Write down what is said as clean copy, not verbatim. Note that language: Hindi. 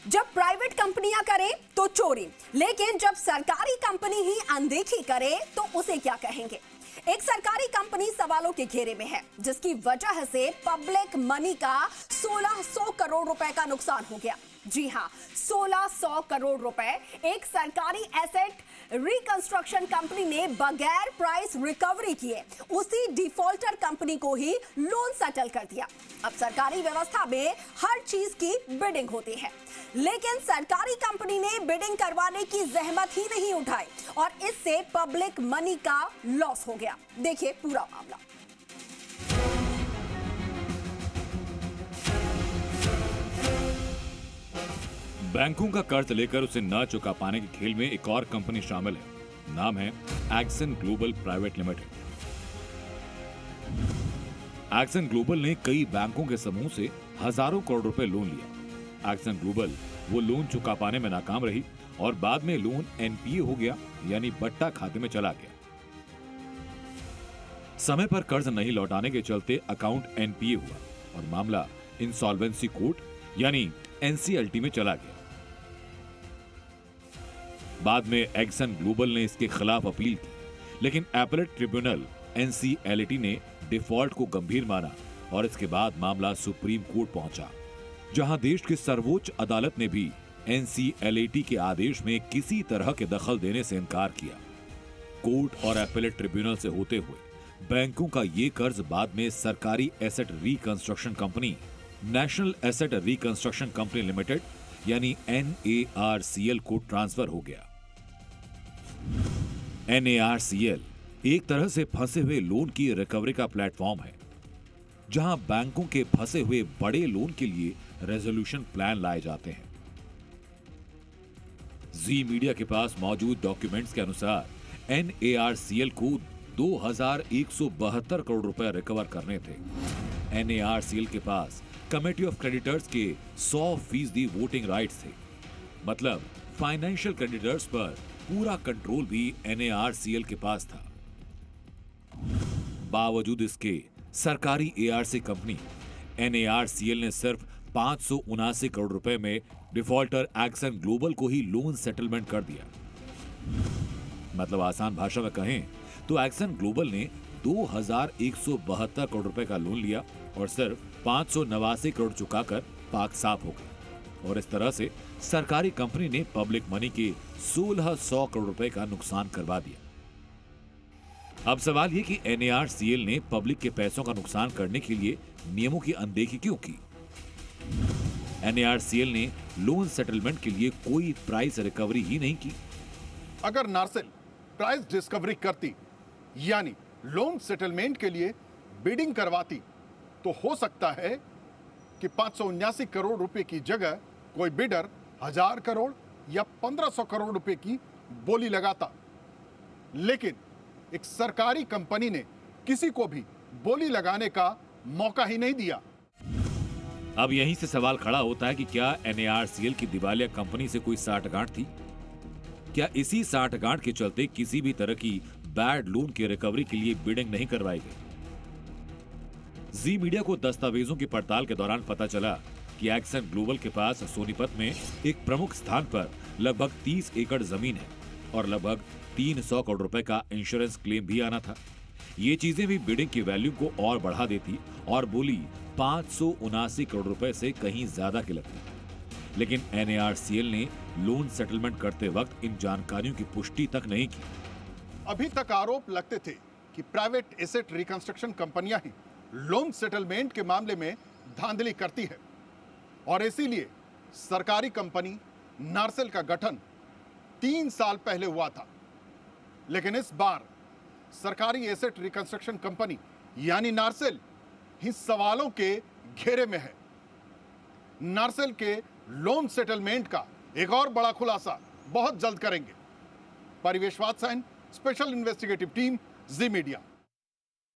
जब प्राइवेट कंपनियां करें तो चोरी, लेकिन जब सरकारी कंपनी ही अनदेखी करे तो उसे क्या कहेंगे। एक सरकारी कंपनी सवालों के घेरे में है, जिसकी वजह से पब्लिक मनी का 1600 करोड़ रुपए का नुकसान हो गया। जी हां, 1600 करोड़ रुपए एक सरकारी एसेट रिकंस्ट्रक्शन कंपनी ने बगैर प्राइस रिकवरी किए उसी डिफॉल्टर कंपनी को ही लोन सेटल कर दिया। अब सरकारी व्यवस्था में हर चीज की बिडिंग होती है, लेकिन सरकारी कंपनी ने बिडिंग करवाने की जहमत ही नहीं उठाई और इससे पब्लिक मनी का लॉस हो गया। देखिए पूरा मामला। बैंकों का कर्ज लेकर उसे न चुका पाने के खेल में एक और कंपनी शामिल है। नाम है action global private limited. Action global ने कई बैंकों के समूह से हजारों करोड़ रुपए लोन लिया। एक्सन ग्लोबल वो लोन चुका पाने में नाकाम रही और बाद में लोन एनपीए हो गया, यानी बट्टा खाते में चला गया। समय पर कर्ज नहीं लौटाने के चलते अकाउंट एनपीए हुआ और मामला इंसॉल्वेंसी कोर्ट यानी एनसीएलटी में चला गया। बाद में एक्सन ग्लोबल ने इसके खिलाफ अपील की, लेकिन एपेलेट ट्रिब्यूनल एनसीएलटी ने डिफॉल्ट को गंभीर माना और इसके बाद मामला सुप्रीम कोर्ट पहुंचा, जहां देश की सर्वोच्च अदालत ने भी एनसीएलटी के आदेश में किसी तरह के दखल देने से इनकार किया। कोर्ट और एपेलेट ट्रिब्यूनल से होते हुए बैंकों का ये कर्ज बाद में सरकारी asset reconstruction company national asset reconstruction company limited यानी NARCL को ट्रांसफर हो गया। NARCL एक तरह से फंसे हुए लोन की रिकवरी का प्लेटफॉर्म है, जहां बैंकों के फंसे हुए बड़े लोन के लिए रेजोल्यूशन प्लान लाए जाते हैं। जी मीडिया के पास मौजूद डॉक्यूमेंट्स के अनुसार NARCL को 2172 करोड़ रुपए रिकवर करने थे। NARCL के पास कमेटी ऑफ क्रेडिटर्स के 100% वोटिंग राइट्स थे, मतलब फाइनेंशियल क्रेडिटर्स पर पूरा कंट्रोल भी NARCL के पास था। बावजूद इसके सरकारी ARC कंपनी NARCL ने सिर्फ 579 करोड़ रुपए में डिफॉल्टर एक्सन ग्लोबल को ही लोन सेटलमेंट कर दिया। मतलब आसान भाषा में कहें तो एक्सन ग्लोबल ने 2172 करोड़ रुपए का लोन लिया और सिर्फ 589 करोड़ चुकाकर पाक साफ हो गया और इस तरह से सरकारी कंपनी ने पब्लिक मनी के 1600 करोड़ रुपए का नुकसान करवा दिया। अब सवाल ये कि NARCL ने पब्लिक के पैसों का नुकसान करने के लिए नियमों की अनदेखी क्यों की। NARCL ने लोन सेटलमेंट के लिए कोई प्राइस रिकवरी ही नहीं की। अगर नार्सेल प्राइस डिस्कवरी करती यानी लोन सेटलमेंट के लिए बिडिंग करवाती तो हो सकता है कि 579 करोड़ रुपए की जगह कोई बिडर 1000 करोड़ या 1500 करोड़ रुपए की बोली लगाता, लेकिन एक सरकारी कंपनी ने किसी को भी बोली लगाने का मौका ही नहीं दिया। अब यहीं से सवाल खड़ा होता है कि क्या NARCL की दिवालिया कंपनी से कोई साठगांठ थी? क्या इसी साठगांठ के चलते किसी भी तरह की बैड लोन की रिकवरी के लिए बिडिंग नहीं करवाई गई? जी मीडिया को दस्तावेजों की पड़ताल के दौरान पता चला कि एक्सन ग्लोबल के पास सोनीपत में एक प्रमुख स्थान पर लगभग 30 एकड़ जमीन है और लगभग 300 करोड़ रुपए का इंश्योरेंस क्लेम भी आना था। ये चीजें भी बिडिंग की वैल्यू को और बढ़ा देती और बोली 579 करोड़ रुपए से कहीं ज्यादा की लगती। लेकिन NARCL ने लोन सेटलमेंट करते वक्त इन जानकारियों की पुष्टि तक नहीं की। अभी तक आरोप लगते थे कि प्राइवेट एसेट रिकंस्ट्रक्शन कंपनियां ही लोन सेटलमेंट के मामले में धांधली करती है और इसीलिए सरकारी कंपनी नार्सेल का गठन 3 साल पहले हुआ था। लेकिन इस बार सरकारी एसेट रिकंस्ट्रक्शन कंपनी यानी नार्सेल ही सवालों के घेरे में है। नार्सेल के लोन सेटलमेंट का एक और बड़ा खुलासा बहुत जल्द करेंगे। परिवेश वात्सयन, स्पेशल इन्वेस्टिगेटिव टीम, जी मीडिया।